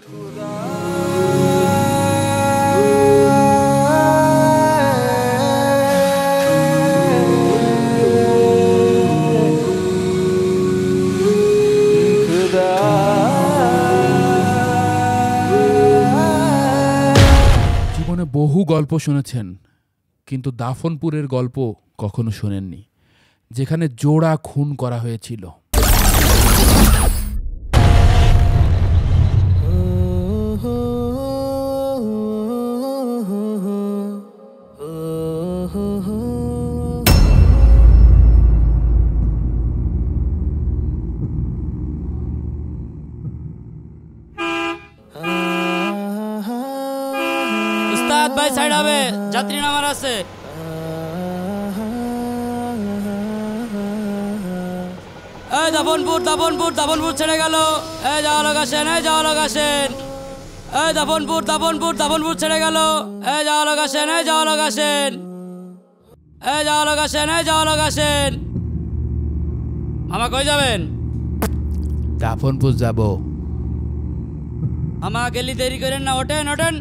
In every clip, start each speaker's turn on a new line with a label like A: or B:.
A: জীবনে বহু গল্প শুনেছেন, কিন্তু দাফনপুরের গল্প কখনো শোনেননি, যেখানে জোড়া খুন করা হয়েছিল।
B: উস্তাদ ভাই সাইড হবে, যাত্রী নামার আছে। এই দাফনপুর দাফনপুর দাফনপুর ছেড়ে গেল। এই যাওয়া লোক আসেন, এই যাওয়া লোক আসেন। এই দাফনপুর দাফনপুর দাফনপুর ছেড়ে গেল। এই যাওয়া লোক আসেন, এই যাওয়া লোক আসেন। এই যাওয়া লোক আসেন, এই যাওয়া লোক আসেন। মামা কই যাবেন?
A: দাফনপুর যাব।
B: মামা গেলি দেরি করেন না, ওঠেন ওঠেন।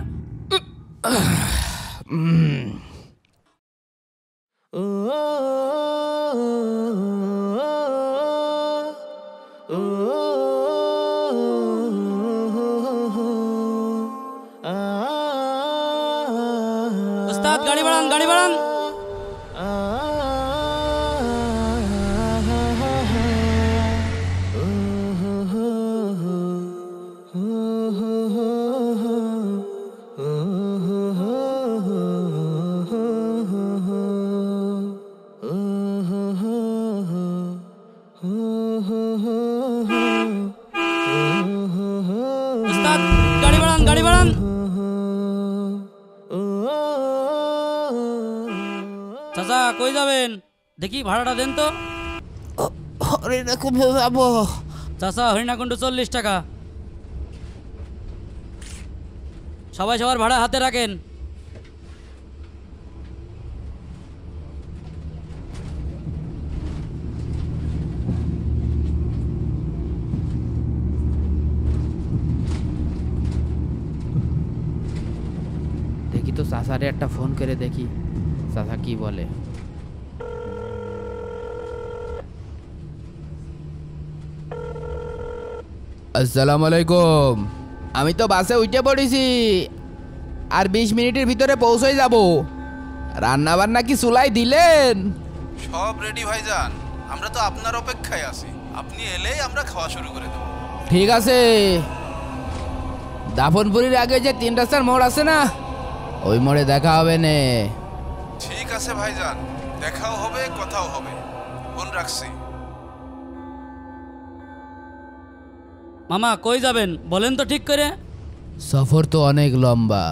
B: উস্তাদ গাড়ি বাড়ান, গাড়ি বাড়ান। উস্তাদ গাড়ি বাড়ান, গাড়ি বাড়ান। চাচা কই যাবেন? দেখি ভাড়াটা দেন তো।
C: হরিণাকুণ্ড যাব।
B: চাচা হরিণাকুণ্ড 40 টাকা। সবাই সবার ভাড়া হাতে রাখেন।
C: দেখি তো চাচারে একটা ফোন করে দেখি চাচা কি বলে।
A: আসসালামু আলাইকুম।
C: আমি তো বাসে উঠে পড়েছি, আর 20 মিনিটের ভিতরে পৌঁছে যাব। রান্না বান্না কি চুলাই দিলেন?
D: সব রেডি ভাইজান, আমরা তো আপনার অপেক্ষায় আছি। আপনি এলেই আমরা খাওয়া শুরু করে দেব।
C: ঠিক আছে। দাফনপুরের আগে যে 3 রাস্তার মোড় আছে না, ওই মোড়ে দেখা হবে নে।
D: ঠিক আছে ভাইজান, দেখাও হবে, কথাও হবে। ফোন রাখছি।
B: মামা কই যাবেন বলেন তো ঠিক করে।
C: সফর তো অনেক লম্বা,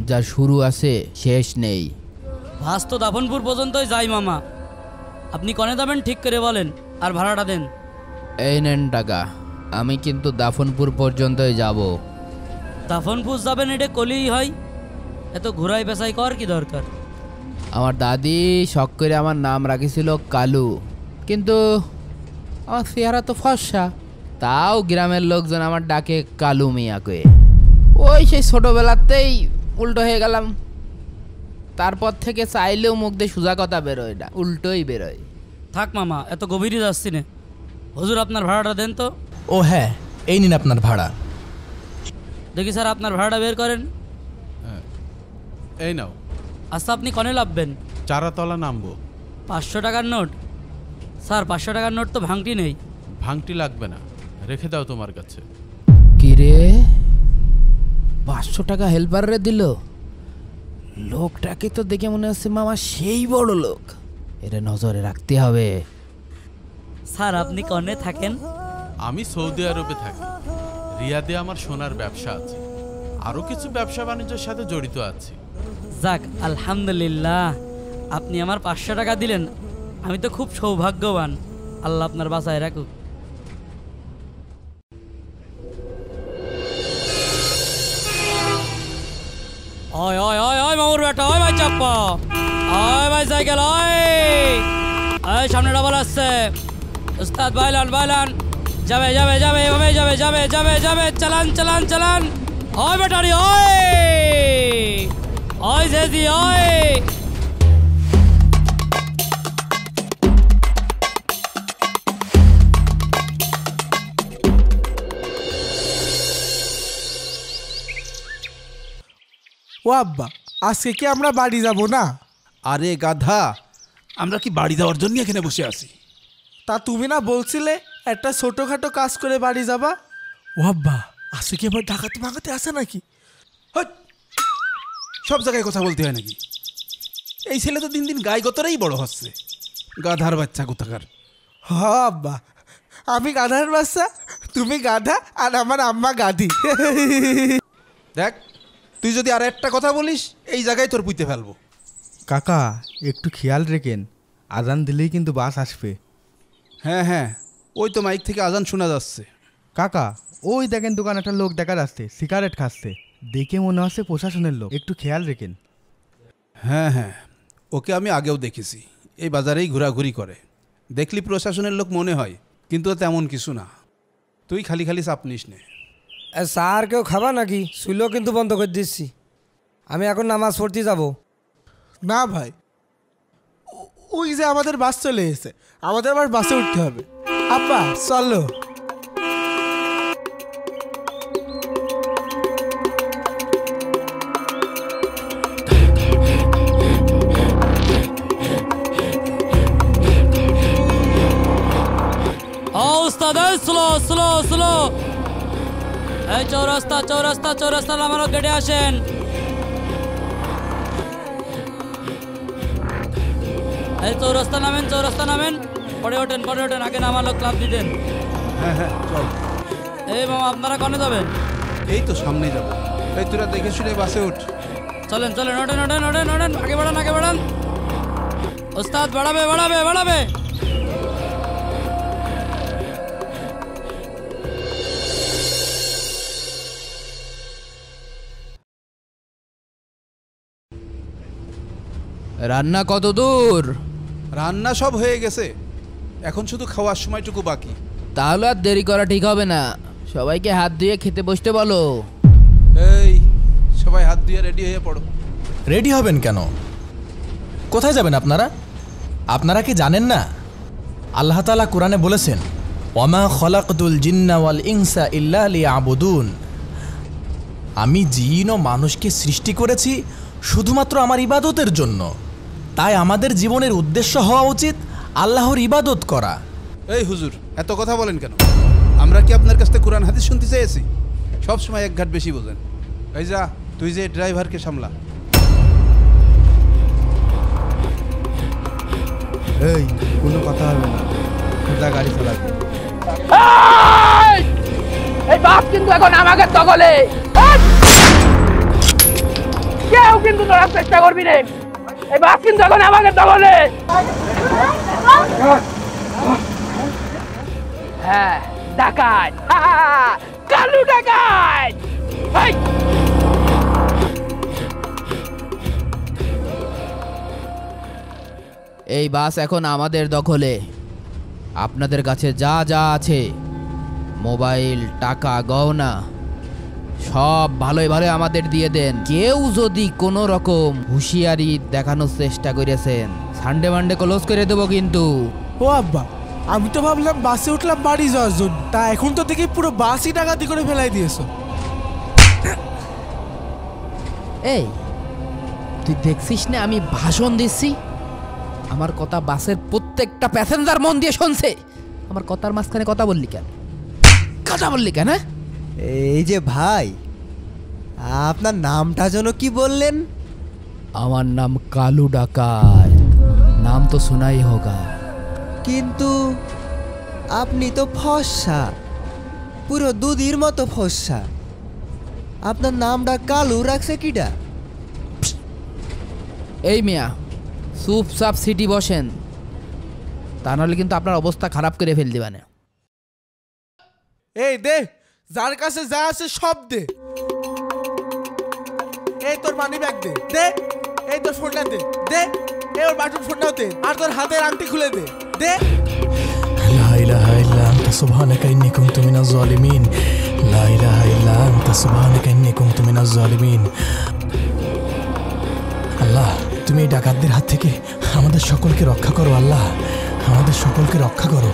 C: যা শুরু আছে শেষ নেই।
B: বাস তো দাফনপুর পর্যন্তই যাই মামা। আপনি কনে যাবেন ঠিক করে বলেন, আর ভাড়াটা দেন।
C: এই নেন টাকা। আমি কিন্তু দাফনপুর পর্যন্তই যাব।
B: দাফনপুর যাবেন এটা কলেই হয়, এত ঘোরাই পেঁচাই কর কি দরকার?
C: আমার দাদি শখ করে আমার নাম রাখিছিল কালু, কিন্তু আমার চেহারা তো ফর্সা। তাও গ্রামের লোকজন আমার ডাকে কালু মিয়া কয়ে। ওই সেই ছোটোবেলাতেই উল্টো হয়ে গেলাম। তারপর থেকে চাইলেও মুখ দিয়ে সোজা কথা বেরোয় না, উল্টোই বেরোয়।
B: থাক মামা, এত গভীরই যাচ্ছি না। হুজুর আপনার ভাড়াটা দেন তো।
E: ও হ্যাঁ, এই নিন আপনার ভাড়া।
B: দেখি স্যার আপনার ভাড়াটা বের করেন।
F: এই নাও।
B: আচ্ছা আপনি কনে লাভবেন?
F: চারাতলা নামবো।
B: 500 টাকার নোট? স্যার 500 টাকার নোট তো ভাঙটি নেই।
F: ভাঙটি লাগবে না, রেখে দাও তোমার কাছে।
C: কি রে, 500 টাকা হেল্পারে দিল? লোকটাকে তো দেখে মনে হচ্ছে মামা সেই বড় লোক। এর নজরে রাখতে হবে।
B: স্যার আপনি কনে থাকেন?
F: আমি সৌদি আরবে থাকি। রিয়াদে আমার সোনার ব্যবসা আছে, আরও কিছু ব্যবসা বাণিজ্যের সাথে জড়িত আছি।
B: যাক আলহামদুলিল্লাহ, আপনি আমার 500 টাকা দিলেন, আমি তো খুব সৌভাগ্যবান। আল্লাহ আপনার বাঁচায় রাখুক। ওই ওই ওই ওই মামুর বেটা, ওই ভাই চাপ্পা, ওই ভাই সাইকেল, ওই সামনে ডাবল আসছে। উস্তাদ বাইলান বাইলান, যাবে যাবে যাবে এভাবে যাবে যাবে যাবে যাবে, চালান চালান চালান। ওই বেটারি ওই ওই জেজি ওই
G: ও আব্বা, আজকে কি আমরা বাড়ি যাব না?
D: আরে গাধা, আমরা কি বাড়ি যাওয়ার জন্য এখানে বসে আছি?
G: তা তুমি না বলছিলে একটা ছোটখাটো কাজ করে বাড়ি যাবা? ও আব্বা, আজকে কি আবার ডাকাতি মাগাতে আসে নাকি?
D: হট! সব জায়গায় কথা বলতে হয় নাকি? এই ছেলে তো দিন দিন গায়ে গতরেই বড় হচ্ছে। গাধার বাচ্চা কোথাকার।
G: হ আব্বা, আমি গাধার বাচ্চা, তুমি গাধা, আর আমার আম্মা গাধি।
D: দেখ, তুই যদি আর একটা কথা বলিস এই জায়গায় তোর পুঁতে ফেলবো।
H: কাকা একটু খেয়াল রেখেন, আজান দিলেই কিন্তু বাস আসবে।
D: হ্যাঁ হ্যাঁ, ওই তো মাইক থেকে আজান শোনা যাচ্ছে।
H: কাকা ওই দেখেন দোকানে একটা লোক দেখা যাচ্ছে, সিগারেট খাচ্ছে, দেখে মনে হচ্ছে প্রশাসনের লোক, একটু খেয়াল রেখেন।
D: হ্যাঁ হ্যাঁ, ওকে আমি আগেও দেখেছি, এই বাজারেই ঘোরাঘুরি করে। দেখলি প্রশাসনের লোক মনে হয়, কিন্তু তেমন কিছু না। তুই খালি খালি চাপ নিস নে।
I: স্যার কেউ খাবা নাকি? শুইলেও কিন্তু বন্ধ করে দিচ্ছি। আমি এখন নামাজ পড়তে যাব।
G: না ভাই, ওই যে আমাদের বাস চলে এসেছে, আমাদের আবার বাসে উঠতে হবে। আব্বা চলো।
B: Slow slow slow. এই চৌরাস্তা চৌরাস্তা চৌরাস্তা নামানো গেটে আসেন। এই চৌরাস্তা নামেন, চৌরাস্তা নামেন, পরে ওঠেন, পরে ওঠেন, আগে নামালো ক্লাব দিতেন।
D: হ্যাঁ হ্যাঁ চল।
B: এই মামা আপনারা কনে যাবেন?
D: এই তো সামনে যাবো। এই তোরা দেখে শুনে বাসে উঠ।
B: চলেন চলেন, ওঠেন ওঠেন ওঠেন ওঠেন, আগে বাড়ান আগে বাড়ান। ওস্তাদ বাড়াবে বাড়াবে বাড়াবে।
C: রান্না কত দূর?
D: রান্না সব হয়ে গেছে, এখন শুধু খাওয়ার সময়টুকু বাকি।
C: তাহলে আর দেরি করা ঠিক হবে না, সবাইকে হাত ধুয়ে খেতে বসতে বলো।
D: এই সবাই হাত দিয়ে রেডি হয়ে পড়ো।
E: রেডি হবেন কেন? কোথায় যাবেন আপনারা? আপনারা কি জানেন না আল্লাহ তাআলা কোরআনে বলেছেন, ওয়ামা খলাকতুল জিন্না ওয়াল ইনসা ইল্লা লিয়াবুদুন। আমি জিন ও মানুষকে সৃষ্টি করেছি শুধুমাত্র আমার ইবাদতের জন্য। তাই আমাদের জীবনের উদ্দেশ্য হওয়া উচিত আল্লাহর ইবাদত করা।
D: এই হুজুর, এত কথা বলেন কেন? আমরা কি আপনার কাছ থেকে কোরআন হাদিস শুনতে চেয়েছি? সব সময় এক ঘাট বেশি বোঝেন। এই যা, তুই যে ড্রাইভারকে সামলা।
H: এই কোনো কথা হবে না, সোজা গাড়ি চালাবে।
C: এই বাস কিন্তু এখন আমাকে দখলে, কেউ কিন্তু ধরার চেষ্টা করবি রে। এই বাস কিন্তু এখন আমাকে দখলে। হ্যাঁ, ডাকাত, কালু ডাকাত। এই বাস এখন আমাদের দখলে। আপনাদের কাছে যা যা আছে, মোবাইল, টাকা, গহনা, সব ভালোই ভালো আমাদের দিয়ে দেন। কেউ যদি কোনো রকম হুঁশিয়ারি দেখানোর চেষ্টা করেছেন, সানডে মানডে ক্লোজ করে দেবো কিন্তু।
G: ও আব্বা, আমি তো ভাবলাম বাসে উঠলাম বাড়ি যাওয়ার জন্য, তা এখন তো দেখি পুরো বাসই ডাকাতি করে ফেলাই দিয়েছো।
C: এই তুই দেখছিস না আমি ভাষণ দিচ্ছি? আমার কথা বাসের প্রত্যেকটা প্যাসেঞ্জার মন দিয়ে শুনছে। আমার কথার মাঝখানে কথা বললি কেন? কথা বললি কেন?
J: এই যে ভাই, আপনার নামটা যেন কি বললেন?
C: আমার নাম কালু ডাকাত, নাম তো শোনাই হোগা।
J: কিন্তু আপনি তো ফর্সা, পুরো দুধের মতো ফর্সা। আপনার নামটা কালু রাখছে কিডা?
C: এই মিয়া, চুপচাপ সিটি বসেন, তা নাহলে কিন্তু আপনার অবস্থা খারাপ করে ফেল দিবানে।
G: এই দে, যার কাছে যা আছে সব দে। এই তোর মানি ব্যাগ দে, দে। এই তোর ফোনটা দে, দে। এই ওর বাটন ফোনটাও দে, আর তোর হাতের আংটি খুলে দে, দে।
E: লা ইলাহা ইল্লা আনতা সুবহানাকা ইন্নী কুনতু মিনাজ জালিমিন, লা ইলাহা ইল্লা আনতা সুবহানাকা ইন্নী কুনতু মিনাজ জালিমিন। আল্লাহ, তুমি এই ডাকাতদের হাত থেকে আমাদের সকলকে রক্ষা করো। আল্লাহ, আমাদের সকলকে রক্ষা করো।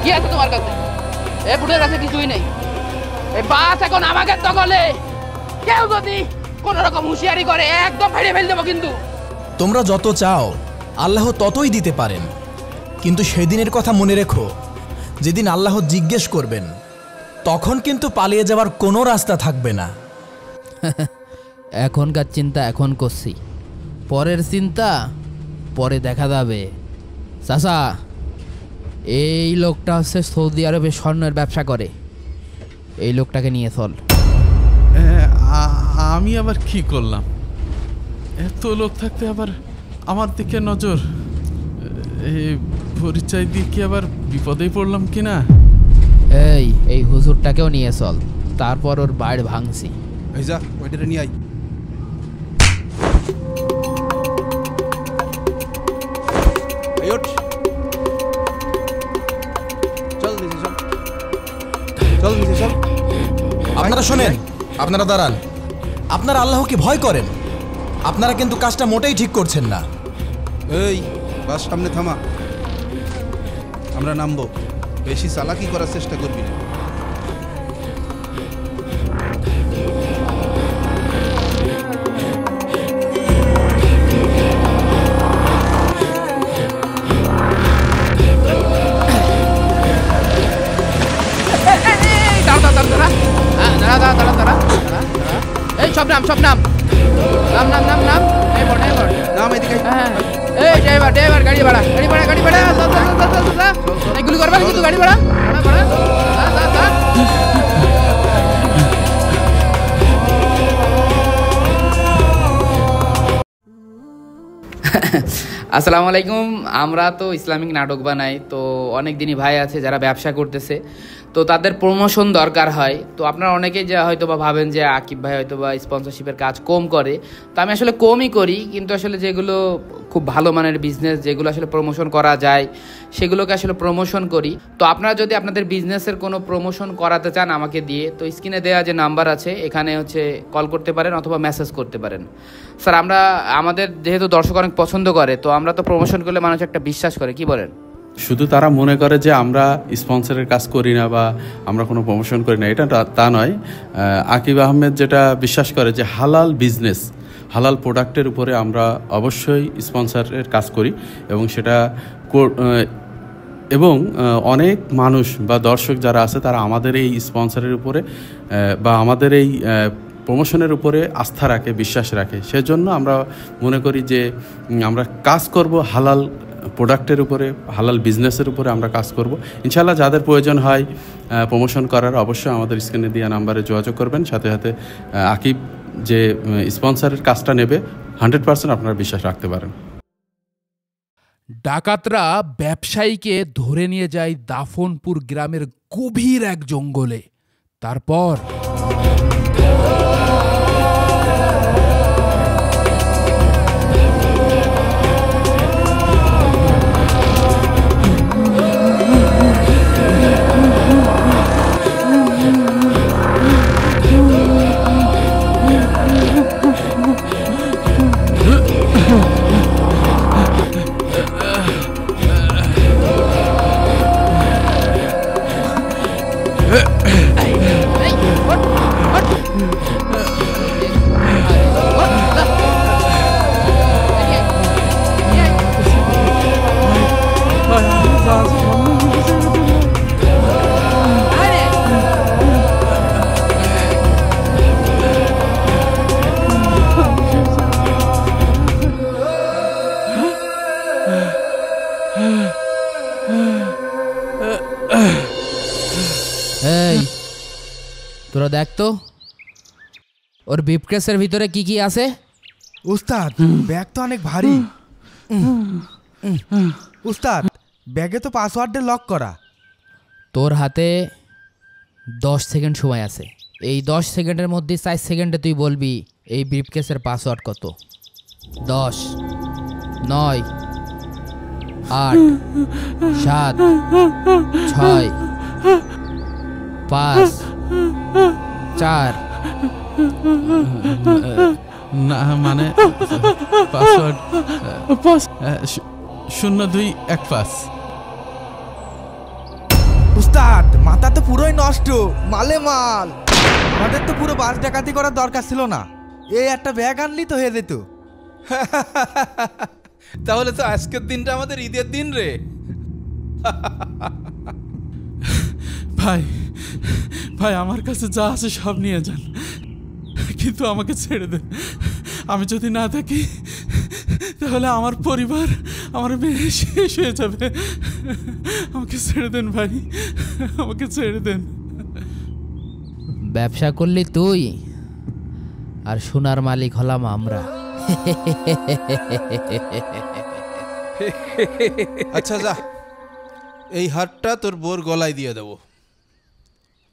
C: কি আছে তোমার কাছে? এ বুড়ের কাছে কিছুই নেই। এই বাস এখন আমাকে দখলে। কেউ যদি কোন রকম হুঁশিয়ারি করে একদম ফেলে ফেল দেবো কিন্তু।
E: তোমরা যত চাও আল্লাহ ততই দিতে পারেন, কিন্তু সেদিনের কথা মনে রেখো, যেদিন আল্লাহ জিজ্ঞেস করবেন তখন কিন্তু পালিয়ে যাওয়ার কোনো রাস্তা থাকবে না।
C: এখনকার চিন্তা এখন করছি, পরের চিন্তা পরে দেখা যাবে। চাচা, এই লোকটা হচ্ছে সৌদি আরবে স্বর্ণের ব্যবসা করে, এই লোকটাকে নিয়ে চল।
F: আমি আবার কি করলাম? এত লোক থাকতে আবার আমার দিকে নজর, এই পরিচয় দিয়ে কি আবার বিপদেই পড়লাম কিনা?
C: এই হুজুরটাকেও নিয়ে চল, তারপর ওর বাড়ি ভাঙছি।
D: এই যা, ওইটারে নিয়ে আই।
E: আপনারা শোনেন, আপনারা দাঁড়ান। আপনারা আল্লাহকে ভয় করেন, আপনারা কিন্তু কাজটা মোটেই ঠিক করছেন না।
D: এই বাস সামনে থামা, আমরা নামবো। বেশি চালাকি করার চেষ্টা করবি না।
C: সব নাম ড্রাইভার গাড়ি ভাড়া এগুলি করবা কিন্তু গাড়ি ভাড়া। আসসালামু আলাইকুম। আমরা তো ইসলামিক নাটক বানাই, তো অনেক দিনই ভাই আছে যারা ব্যবসা করতেছে, তো তাদের প্রমোশন দরকার হয়। তো আপনারা অনেকেই যা হয়তো বা ভাবেন যে আকিব ভাই হয়তো বা স্পন্সরশিপের কাজ কম করে, তো আমি আসলে কমই করি, কিন্তু আসলে যেগুলো খুব ভালো মানের বিজনেস, যেগুলো আসলে প্রমোশন করা যায় সেগুলোকে আসলে প্রমোশন করি। তো আপনারা যদি আপনাদের বিজনেসের কোনো প্রমোশন করাতে চান আমাকে দিয়ে, তো স্ক্রিনে দেওয়া যে নাম্বার আছে এখানে হচ্ছে কল করতে পারেন অথবা মেসেজ করতে পারেন। স্যার, আমাদের যেহেতু দর্শক অনেক পছন্দ করে, তো আমরা তো প্রমোশন করলে মানুষ একটা বিশ্বাস করে, কি বলেন?
F: শুধু তারা মনে করে যে আমরা স্পন্সরের কাজ করি না বা আমরা কোনো প্রমোশন করি না, এটা তা নয়। আকিব আহমেদ যেটা বিশ্বাস করে যে হালাল বিজনেস, হালাল প্রোডাক্টের উপরে আমরা অবশ্যই স্পন্সরের কাজ করি, এবং সেটা এবং অনেক মানুষ বা দর্শক যারা আছে তারা আমাদের এই স্পন্সরের উপরে বা আমাদের এই প্রমোশনের উপরে আস্থা রাখে, বিশ্বাস রাখে। সেজন্য আমরা মনে করি যে আমরা কাজ করব হালাল প্রোডাক্টের উপরে, হালাল বিজনেসের উপরে আমরা কাজ করব। ইনশাআল্লাহ যাদের প্রয়োজন হয় প্রমোশন করার, অবশ্যই আমাদের স্ক্রিনে দেওয়া নাম্বারে যোগাযোগ করবেন। সাথে সাথে আকিব যে স্পন্সরের কাজটা নেবে 100% আপনারা বিশ্বাস রাখতে পারেন।
A: ডাকাতরা ব্যবসায়ীকে ধরে নিয়ে যায় দাফনপুর গ্রামের গভীর এক জঙ্গলে। তারপর
C: তোরা দেখ তো ওর ব্রিফকেসের ভিতরে কি কি আছে।
H: উস্তাদ ব্যাগ তো অনেক ভারী। উস্তাদ ব্যাগে তো পাসওয়ার্ডে লক করা।
C: তোর হাতে 10 সেকেন্ড সময় আছে। এই 10 সেকেন্ডের মধ্যে 4 সেকেন্ডে তুই বলবি এই ব্রিফকেসের পাসওয়ার্ড কত। 10, 9, 8, 7, 6, 5, 4।
F: না মানে পাসওয়ার্ড 0215।
H: উস্তাদ মাথা তো পুরোই নষ্ট, মালে মাল। আমাদের তো পুরো বাস ডাকাতি করার দরকার ছিল না, এই একটা ব্যাগ আনলি তো হয়ে যেত।
D: তাহলে তো আজকের দিনটা আমাদের ঈদের দিন রে।
F: ভাই ভাই আমার কাছে যা আছে সব নিয়ে যান, কিন্তু আমাকে ছেড়ে দেন। আমি যদি না থাকি তাহলে আমার পরিবার, আমার মেয়ে শেষ হয়ে যাবে। আমাকে ছেড়ে দেন ভাই, আমাকে ছেড়ে দেন।
C: ব্যবসা করলি তুই আর সোনার মালিক হলাম আমরা।
D: আচ্ছা যা, এই হারটা তোর বোর গলায় দিয়ে দেবো।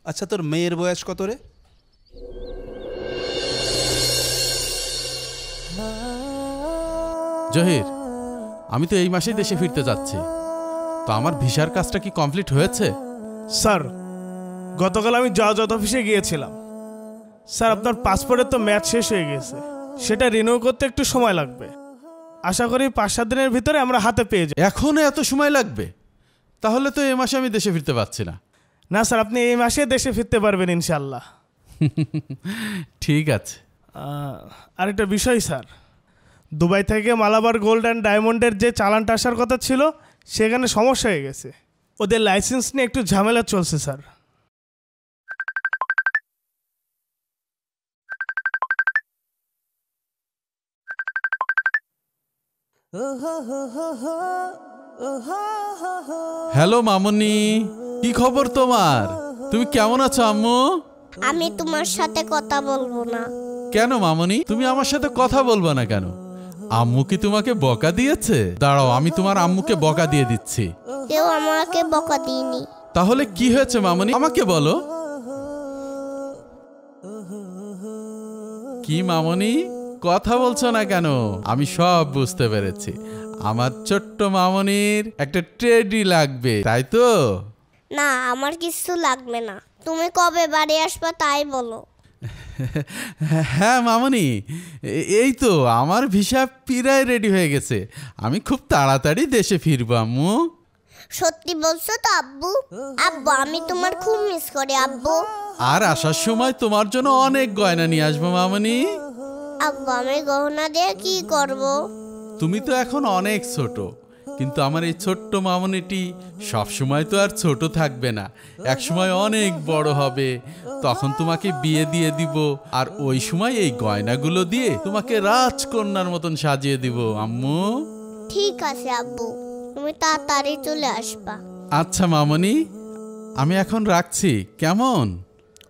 D: আচ্ছা তোর মেয়ের বয়স কত রে?
F: জহির, আমি তো এই মাসেই দেশে ফিরতে যাচ্ছি, তো আমার ভিসার কাজটা কি কমপ্লিট হয়েছে?
K: স্যার গতকাল আমি জজ অফিসে গিয়েছিলাম। স্যার আপনার পাসপোর্টের তো ম্যাচ শেষ হয়ে গেছে, সেটা রিনিউ করতে একটু সময় লাগবে। আশা করি 5-7 দিনের ভিতরে আমরা হাতে পেয়ে যাই।
F: এখনো এত সময় লাগবে? তাহলে তো এই মাসে আমি দেশে ফিরতে পারছি না।
K: না স্যার, আপনি এই মাসে দেশে ফিরতে পারবেন ইনশাল্লাহ।
F: ঠিক আছে।
K: আরেকটা বিষয় স্যার, দুবাই থেকে মালাবার গোল্ড অ্যান্ড ডায়মন্ডের যে চালানটা আসার কথা ছিল সেখানে সমস্যা হয়ে গেছে। ওদের লাইসেন্স নিয়ে একটু ঝামেলা চলছে স্যার।
F: হ্যালো মামুনি, কি খবর তোমার? তুমি কেমন আছো আম্মু?
L: আমি তোমার সাথে কথা বলবো না।
F: কেন মামুনি, তুমি আমার সাথে কথা বলবো না কেন? আম্মু কি তোমাকে বকা দিয়েছে? দাঁড়াও, আমি তোমার আম্মুকে বকা দিয়ে দিচ্ছি।
L: কেউ আমাকে বকা দিইনি।
F: তাহলে কি হয়েছে মামুনি, আমাকে বলো। কি মামুনি, কথা বলছো না কেন? আমি সব বুঝতে পেরেছি। আমার ছোট্ট মামুনির একটা টেডি লাগবে, তাই তো?
L: না, আমার কিছু লাগবে না। তুমি কবে বাড়ি আসবা তাই বলো।
F: হ্যাঁ মামুনি, এই তো আমার ভিসা প্রায় রেডি হয়ে গেছে। আমি খুব তাড়াতাড়ি দেশে ফিরবো আম্মু।
L: সত্যি বলছো তো আব্বু? আব্বু আমি তোমার খুব মিস করি আব্বু।
F: আর আসার সময় তোমার জন্য অনেক গয়না নিয়ে আসবো মামুনি।
L: আব্বু আমি গহনা দিয়ে কি করব?
F: তুমি তো এখন অনেক ছোট, কিন্তু আমার এই ছোট্ট মামুনিটি সব সময় তো আর ছোট থাকবে না, এক সময় অনেক বড় হবে। তখন তোমাকে বিয়ে দিয়ে দিব, আর ওই সময় এই গয়নাগুলো দিয়ে তোমাকে রাজকন্যার মতন সাজিয়ে দিব আম্মু।
L: ঠিক আছে আব্বু, তুমি তাড়াতাড়ি চলে আসবা।
F: আচ্ছা মামুনি, আমি এখন রাখছি, কেমন?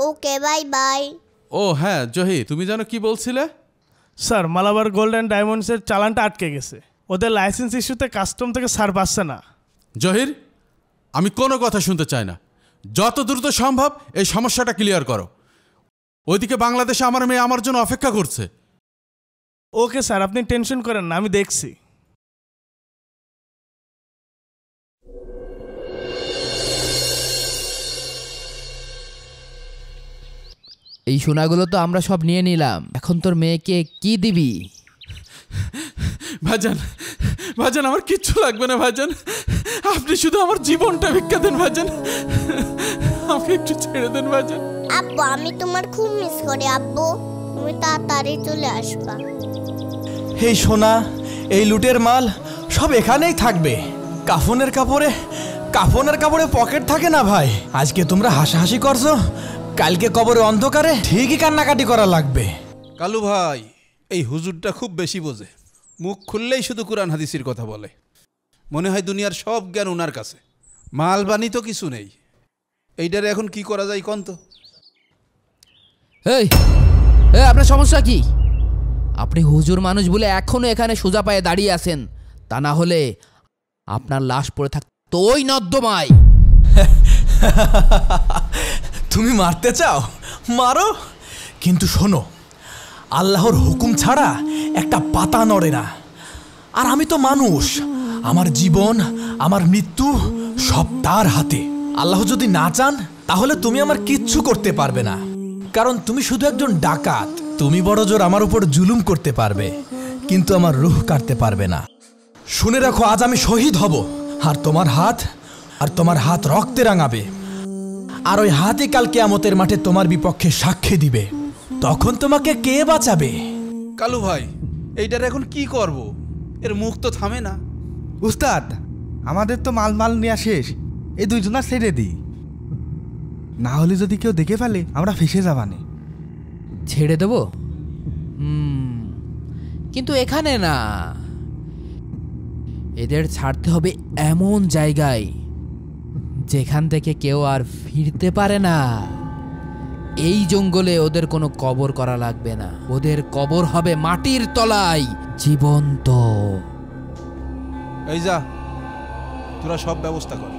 L: ওকে, বাই বাই।
F: ও হ্যাঁ জহির, তুমি যেন কি বলছিলে?
K: স্যার মালাবার গোল্ড অ্যান্ড ডায়মন্ডসের চালানটা আটকে গেছে। ওদের লাইসেন্স ইস্যুতে কাস্টম থেকে ছাড় পাচ্ছে না।
F: জহির, আমি কোনো কথা শুনতে চাই না। যত দ্রুত সম্ভব এই সমস্যাটা ক্লিয়ার করো। ওইদিকে বাংলাদেশে আমার মেয়ে আমার জন্য অপেক্ষা করছে।
K: ওকে স্যার, আপনি টেনশন করেন না, আমি দেখছি।
C: এই সোনাগুলো তো আমরা সব নিয়ে নিলাম, এখন তোর মেয়েকে কি দিবি?
F: ভাইজান, ভাইজান আমার কিচ্ছু লাগবে না ভাইজান, আপনি শুধু আমার জীবনটা ভিক্ষা দেন ভাইজান, আমাকে একটু ছেড়ে দেন ভাইজান।
L: আব্বু আমি তোমার খুব মিস করি আব্বু, তুমি তাড়াতাড়ি চলে আসবা।
E: এই সোনা, এই লুটের মাল সব এখানেই থাকবে। কাফনের কাপড়ে পকেট থাকে না ভাই। আজকে তোমরা হাসাহাসি করছো, কালকে কবরে অন্ধকারে ঠিকই কান্নাকাটি করা লাগবে।
D: কালু ভাই, এই হুজুরটা খুব বেশি বোঝে, মুখ খুললেই শুধু কুরআন হাদিসের কথা বলে। মনে হয় দুনিয়ার সব জ্ঞান ওনার কাছে, মালবানি তো কিছু নেই। এইটারে এখন কি করা যায় কন তো?
C: এই আপনার সমস্যা কি? আপনি হুজুর মানুষ বলে এখনো এখানে সোজা পায়ে দাঁড়িয়ে আছেন, তা না হলে আপনার লাশ পড়ে থাকতো ওই নর্দমায়।
E: তুমি মারতে চাও, মারো, কিন্তু শোনো, আল্লাহর হুকুম ছাড়া একটা পাতা নড়ে না। আর আমি তো মানুষ, আমার জীবন, আমার মৃত্যু সব তার হাতে। আল্লাহ যদি না চান তাহলে তুমি আমার কিচ্ছু করতে পারবে না, কারণ তুমি শুধু একজন ডাকাত। তুমি বড় জোর আমার উপর জুলুম করতে পারবে, কিন্তু আমার রূহ কাটতে পারবে না। শুনে রাখো, আজ আমি শহীদ হব, আর তোমার হাত রক্তে রাঙাবে। আর ওই হাতই কাল কিয়ামতের মাঠে তোমার বিপক্ষে সাক্ষী দিবে। তখন তোমাকে কে বাঁচাবে?
D: কালু ভাই, এইটার এখন কি করব? এর মুখ তো থামে না।
H: উস্তাদ, আমাদের তো মাল নেওয়া শেষ, এই দুইজনা ছেড়ে দিই, না হলে যদি কেউ দেখে ফেলে আমরা ফেসে যাবানে।
C: ছেড়ে দেব? কিন্তু এখানে না, এদের ছাড়তে হবে এমন জায়গায় যেখান থেকে কেউ আর ফিরতে পারে না। এই জঙ্গলে ওদের কোনো কবর করা লাগবে না, ওদের কবর হবে মাটির তলায়, জীবন্ত।
D: এই যা, তোরা সব ব্যবস্থা কর।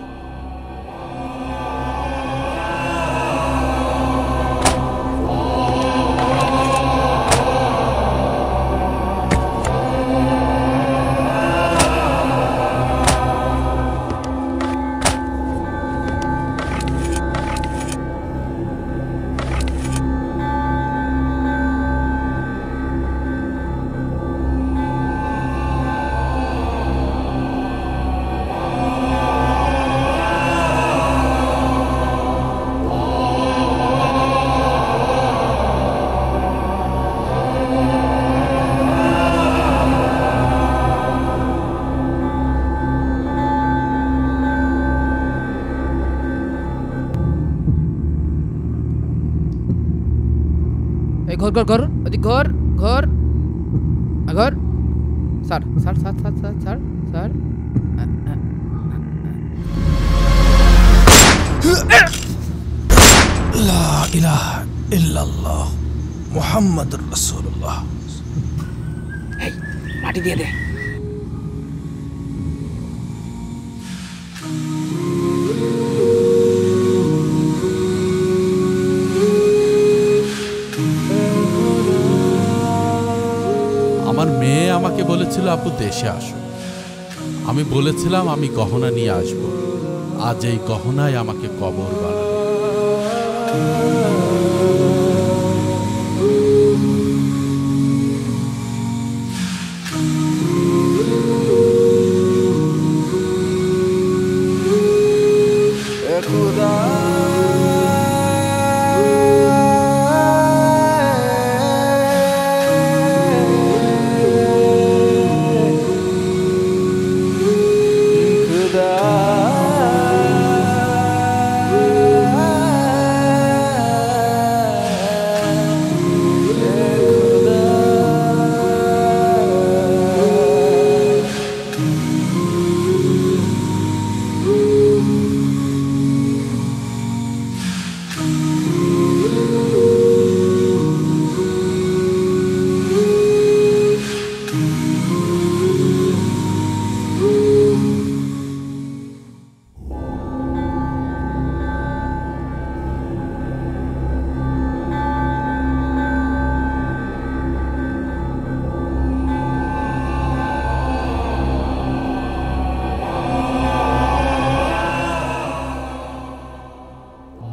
C: ঘর ওদিক ঘর ঘর ঘর sir sir sir sir sir sir sir
E: লা ইলাহা ইল্লাল্লাহ মুহাম্মাদুর রাসূলুল্লাহ।
C: এই মাটি দিয়ে দে।
F: আমার মেয়ে আমাকে বলেছিল, আপু দেশে আসো। আমি বলেছিলাম আমি গহনা নিয়ে আসব। আজ এই গহনায় আমাকে কবর বানালো।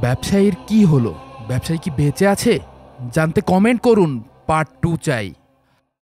A: ব্যবসায়ীর কি হলো? ব্যবসায়ী কি বেঁচে আছে? জানতে কমেন্ট করুন, পার্ট 2 চাই।